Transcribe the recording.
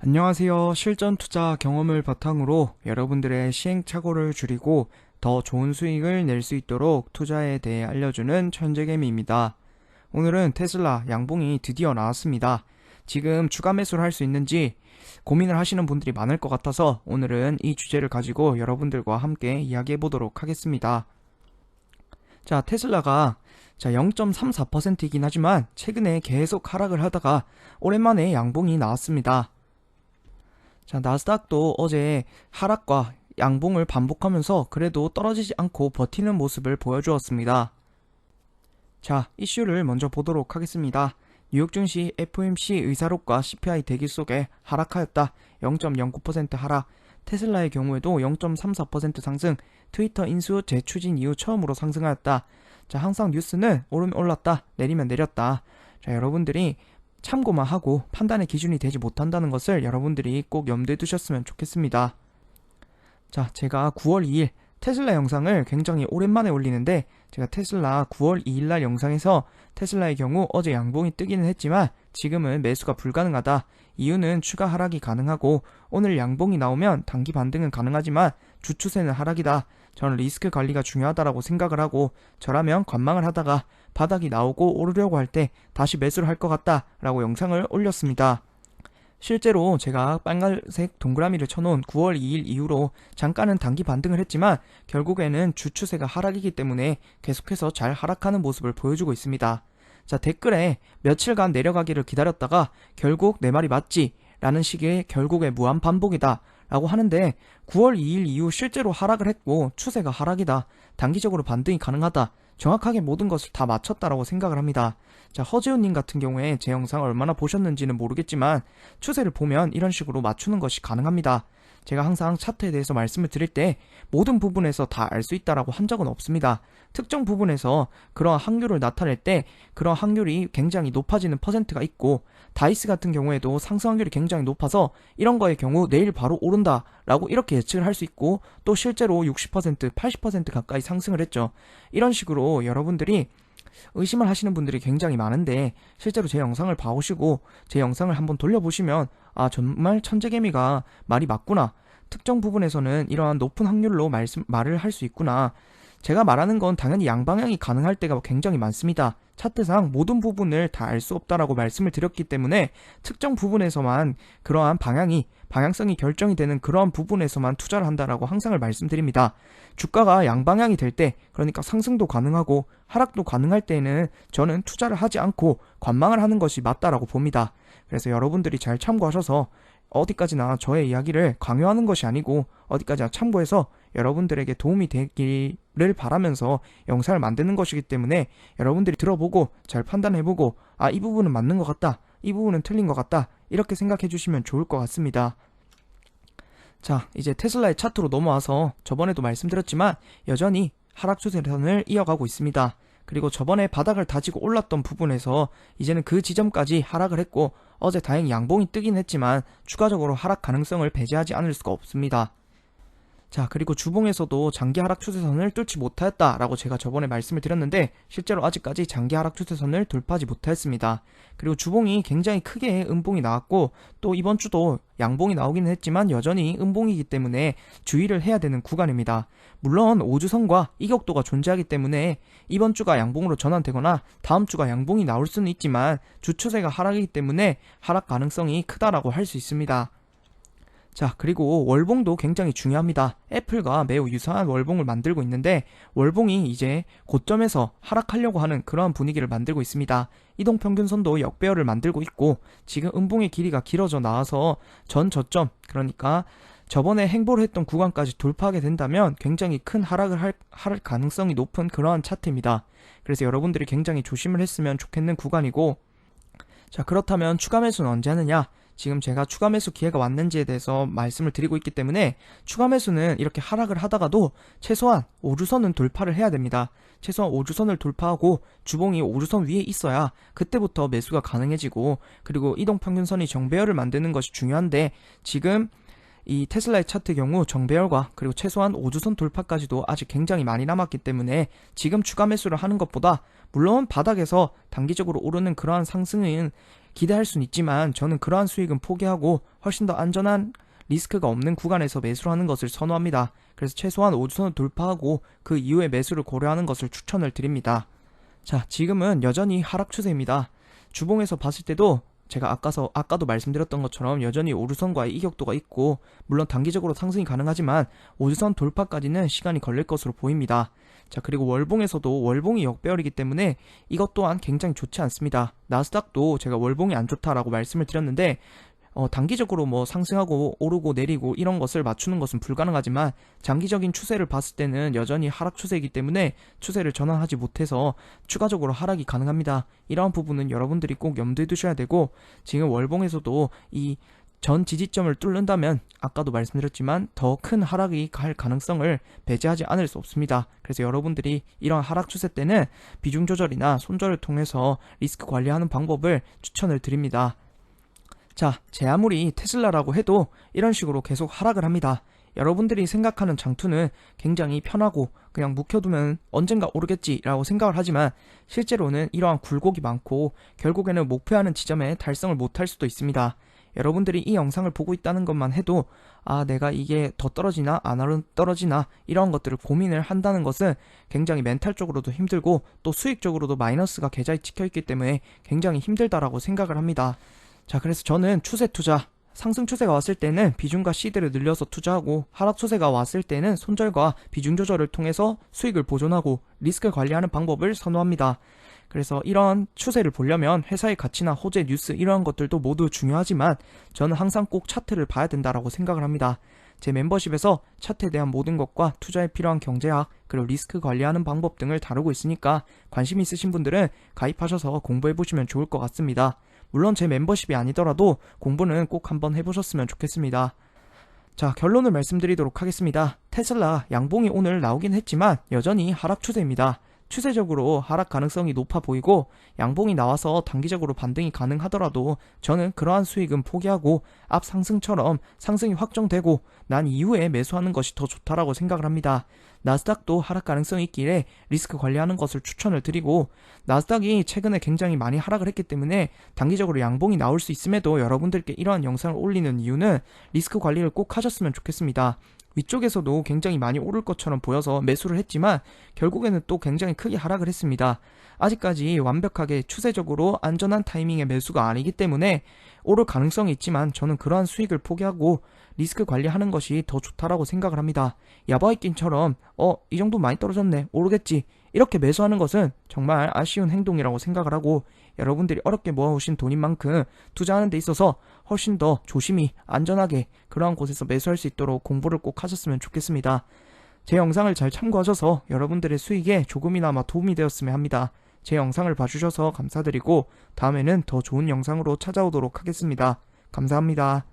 안녕하세요. 실전 투자 경험을 바탕으로 여러분들의 시행착오를 줄이고 더 좋은 수익을 낼 수 있도록 투자에 대해 알려주는 천재개미입니다. 오늘은 테슬라 양봉이 드디어 나왔습니다. 지금 추가 매수를 할 수 있는지 고민을 하시는 분들이 많을 것 같아서 오늘은 이 주제를 가지고 여러분들과 함께 이야기해 보도록 하겠습니다. 자, 테슬라가 0.34%이긴 하지만 최근에 계속 하락을 하다가 오랜만에 양봉이 나왔습니다. 자, 나스닥도 어제 하락과 양봉을 반복하면서 그래도 떨어지지 않고 버티는 모습을 보여주었습니다. 자, 이슈를 먼저 보도록 하겠습니다. 뉴욕 증시 FOMC 의사록과 CPI 대기 속에 하락하였다. 0.09% 하락. 테슬라의 경우에도 0.34% 상승. 트위터 인수 재추진 이후 처음으로 상승하였다. 자, 항상 뉴스는 오르면 올랐다, 내리면 내렸다. 자, 여러분들이 참고만 하고 판단의 기준이 되지 못한다는 것을 여러분들이 꼭 염두에 두셨으면 좋겠습니다. 자, 제가 9월 2일 테슬라 영상을 굉장히 오랜만에 올리는데, 제가 테슬라 9월 2일 날 영상에서 테슬라의 경우 어제 양봉이 뜨기는 했지만 지금은 매수가 불가능하다. 이유는 추가 하락이 가능하고 오늘 양봉이 나오면 단기 반등은 가능하지만 주 추세는 하락이다. 저는 리스크 관리가 중요하다라고 생각을 하고, 저라면 관망을 하다가 바닥이 나오고 오르려고 할 때 다시 매수를 할 것 같다 라고 영상을 올렸습니다. 실제로 제가 빨간색 동그라미를 쳐놓은 9월 2일 이후로 잠깐은 단기 반등을 했지만 결국에는 주 추세가 하락이기 때문에 계속해서 잘 하락하는 모습을 보여주고 있습니다. 자, 댓글에 며칠간 내려가기를 기다렸다가 결국 내 말이 맞지? 라는 식의 결국에 무한 반복이다 라고 하는데, 9월 2일 이후 실제로 하락을 했고 추세가 하락이다, 단기적으로 반등이 가능하다, 정확하게 모든 것을 다 맞췄다라고 생각을 합니다. 자, 허재훈님 같은 경우에 제 영상을 얼마나 보셨는지는 모르겠지만 추세를 보면 이런 식으로 맞추는 것이 가능합니다. 제가 항상 차트에 대해서 말씀을 드릴 때 모든 부분에서 다 알 수 있다라고 한 적은 없습니다. 특정 부분에서 그러한 확률을 나타낼 때 그런 확률이 굉장히 높아지는 퍼센트가 있고, 다이스 같은 경우에도 상승 확률이 굉장히 높아서 이런 거의 경우 내일 바로 오른다 라고 이렇게 예측을 할 수 있고, 또 실제로 60%, 80% 가까이 상승을 했죠. 이런 식으로 여러분들이 의심을 하시는 분들이 굉장히 많은데, 실제로 제 영상을 봐오시고 제 영상을 한번 돌려보시면 아, 정말 천재개미가 말이 맞구나, 특정 부분에서는 이러한 높은 확률로 말을 할 수 있구나. 제가 말하는 건 당연히 양방향이 가능할 때가 굉장히 많습니다. 차트상 모든 부분을 다 알 수 없다라고 말씀을 드렸기 때문에 특정 부분에서만 그러한 방향성이 결정이 되는 그러한 부분에서만 투자를 한다라고 항상 말씀드립니다. 주가가 양방향이 될 때, 그러니까 상승도 가능하고 하락도 가능할 때에는 저는 투자를 하지 않고 관망을 하는 것이 맞다라고 봅니다. 그래서 여러분들이 잘 참고하셔서, 어디까지나 저의 이야기를 강요하는 것이 아니고 어디까지나 참고해서 여러분들에게 도움이 되기를 바라면서 영상을 만드는 것이기 때문에 여러분들이 들어보고 잘 판단해보고, 아, 이 부분은 맞는 것 같다, 이 부분은 틀린 것 같다, 이렇게 생각해 주시면 좋을 것 같습니다. 자, 이제 테슬라의 차트로 넘어와서 저번에도 말씀드렸지만 여전히 하락 추세선을 이어가고 있습니다. 그리고 저번에 바닥을 다지고 올랐던 부분에서 이제는 그 지점까지 하락을 했고, 어제 다행히 양봉이 뜨긴 했지만 추가적으로 하락 가능성을 배제하지 않을 수가 없습니다. 자, 그리고 주봉에서도 장기 하락 추세선을 뚫지 못하였다라고 제가 저번에 말씀을 드렸는데, 실제로 아직까지 장기 하락 추세선을 돌파하지 못하였습니다. 그리고 주봉이 굉장히 크게 음봉이 나왔고, 또 이번 주도 양봉이 나오기는 했지만 여전히 음봉이기 때문에 주의를 해야 되는 구간입니다. 물론 5주선과 이격도가 존재하기 때문에 이번 주가 양봉으로 전환되거나 다음 주가 양봉이 나올 수는 있지만 주 추세가 하락이기 때문에 하락 가능성이 크다라고 할 수 있습니다. 자, 그리고 월봉도 굉장히 중요합니다. 애플과 매우 유사한 월봉을 만들고 있는데, 월봉이 이제 고점에서 하락하려고 하는 그러한 분위기를 만들고 있습니다. 이동평균선도 역배열을 만들고 있고, 지금 음봉의 길이가 길어져 나와서 전 저점, 그러니까 저번에 행보를 했던 구간까지 돌파하게 된다면 굉장히 큰 하락을 할 가능성이 높은 그러한 차트입니다. 그래서 여러분들이 굉장히 조심을 했으면 좋겠는 구간이고, 자, 그렇다면 추가 매수는 언제 하느냐? 지금 제가 추가 매수 기회가 왔는지에 대해서 말씀을 드리고 있기 때문에, 추가 매수는 이렇게 하락을 하다가도 최소한 5주선은 돌파를 해야 됩니다. 최소한 5주선을 돌파하고 주봉이 5주선 위에 있어야 그때부터 매수가 가능해지고, 그리고 이동평균선이 정배열을 만드는 것이 중요한데, 지금 이 테슬라의 차트 경우 정배열과 그리고 최소한 5주선 돌파까지도 아직 굉장히 많이 남았기 때문에 지금 추가 매수를 하는 것보다, 물론 바닥에서 단기적으로 오르는 그러한 상승은 기대할 수는 있지만 저는 그러한 수익은 포기하고 훨씬 더 안전한 리스크가 없는 구간에서 매수를 하는 것을 선호합니다. 그래서 최소한 5주선을 돌파하고 그 이후에 매수를 고려하는 것을 추천을 드립니다. 자, 지금은 여전히 하락 추세입니다. 주봉에서 봤을 때도 제가 아까도 말씀드렸던 것처럼 여전히 5주선과의 이격도가 있고, 물론 단기적으로 상승이 가능하지만 5주선 돌파까지는 시간이 걸릴 것으로 보입니다. 자, 그리고 월봉에서도 월봉이 역배열이기 때문에 이것 또한 굉장히 좋지 않습니다. 나스닥도 제가 월봉이 안 좋다라고 말씀을 드렸는데, 단기적으로 뭐 상승하고 오르고 내리고 이런 것을 맞추는 것은 불가능하지만 장기적인 추세를 봤을 때는 여전히 하락 추세이기 때문에 추세를 전환하지 못해서 추가적으로 하락이 가능합니다. 이러한 부분은 여러분들이 꼭 염두에 두셔야 되고, 지금 월봉에서도 이 전 지지점을 뚫는다면 아까도 말씀드렸지만 더 큰 하락이 갈 가능성을 배제하지 않을 수 없습니다. 그래서 여러분들이 이런 하락 추세 때는 비중 조절이나 손절을 통해서 리스크 관리하는 방법을 추천을 드립니다. 자, 제 아무리 테슬라라고 해도 이런 식으로 계속 하락을 합니다. 여러분들이 생각하는 장투는 굉장히 편하고 그냥 묵혀두면 언젠가 오르겠지라고 생각을 하지만 실제로는 이러한 굴곡이 많고 결국에는 목표하는 지점에 달성을 못할 수도 있습니다. 여러분들이 이 영상을 보고 있다는 것만 해도 내가 이게 더 떨어지나 안 떨어지나 이런 것들을 고민을 한다는 것은 굉장히 멘탈적으로도 힘들고 또 수익적으로도 마이너스가 계좌에 찍혀있기 때문에 굉장히 힘들다라고 생각을 합니다. 자, 그래서 저는 추세 투자, 상승 추세가 왔을 때는 비중과 시드를 늘려서 투자하고, 하락 추세가 왔을 때는 손절과 비중 조절을 통해서 수익을 보존하고 리스크를 관리하는 방법을 선호합니다. 그래서 이런 추세를 보려면 회사의 가치나 호재, 뉴스 이러한 것들도 모두 중요하지만 저는 항상 꼭 차트를 봐야 된다라고 생각을 합니다. 제 멤버십에서 차트에 대한 모든 것과 투자에 필요한 경제학, 그리고 리스크 관리하는 방법 등을 다루고 있으니까 관심 있으신 분들은 가입하셔서 공부해보시면 좋을 것 같습니다. 물론 제 멤버십이 아니더라도 공부는 꼭 한번 해보셨으면 좋겠습니다. 자, 결론을 말씀드리도록 하겠습니다. 테슬라 양봉이 오늘 나오긴 했지만 여전히 하락 추세입니다. 추세적으로 하락 가능성이 높아 보이고 양봉이 나와서 단기적으로 반등이 가능하더라도 저는 그러한 수익은 포기하고 앞 상승처럼 상승이 확정되고 난 이후에 매수하는 것이 더 좋다라고 생각을 합니다. 나스닥도 하락 가능성이 있기에 리스크 관리하는 것을 추천을 드리고, 나스닥이 최근에 굉장히 많이 하락을 했기 때문에 단기적으로 양봉이 나올 수 있음에도 여러분들께 이러한 영상을 올리는 이유는 리스크 관리를 꼭 하셨으면 좋겠습니다. 위쪽에서도 굉장히 많이 오를 것처럼 보여서 매수를 했지만 결국에는 또 굉장히 크게 하락을 했습니다. 아직까지 완벽하게 추세적으로 안전한 타이밍의 매수가 아니기 때문에 오를 가능성이 있지만 저는 그러한 수익을 포기하고 리스크 관리하는 것이 더 좋다라고 생각을 합니다. 야바이낀처럼 이 정도 많이 떨어졌네, 오르겠지, 이렇게 매수하는 것은 정말 아쉬운 행동이라고 생각을 하고, 여러분들이 어렵게 모아오신 돈인 만큼 투자하는 데 있어서 훨씬 더 조심히 안전하게 그러한 곳에서 매수할 수 있도록 공부를 꼭 하셨으면 좋겠습니다. 제 영상을 잘 참고하셔서 여러분들의 수익에 조금이나마 도움이 되었으면 합니다. 제 영상을 봐주셔서 감사드리고 다음에는 더 좋은 영상으로 찾아오도록 하겠습니다. 감사합니다.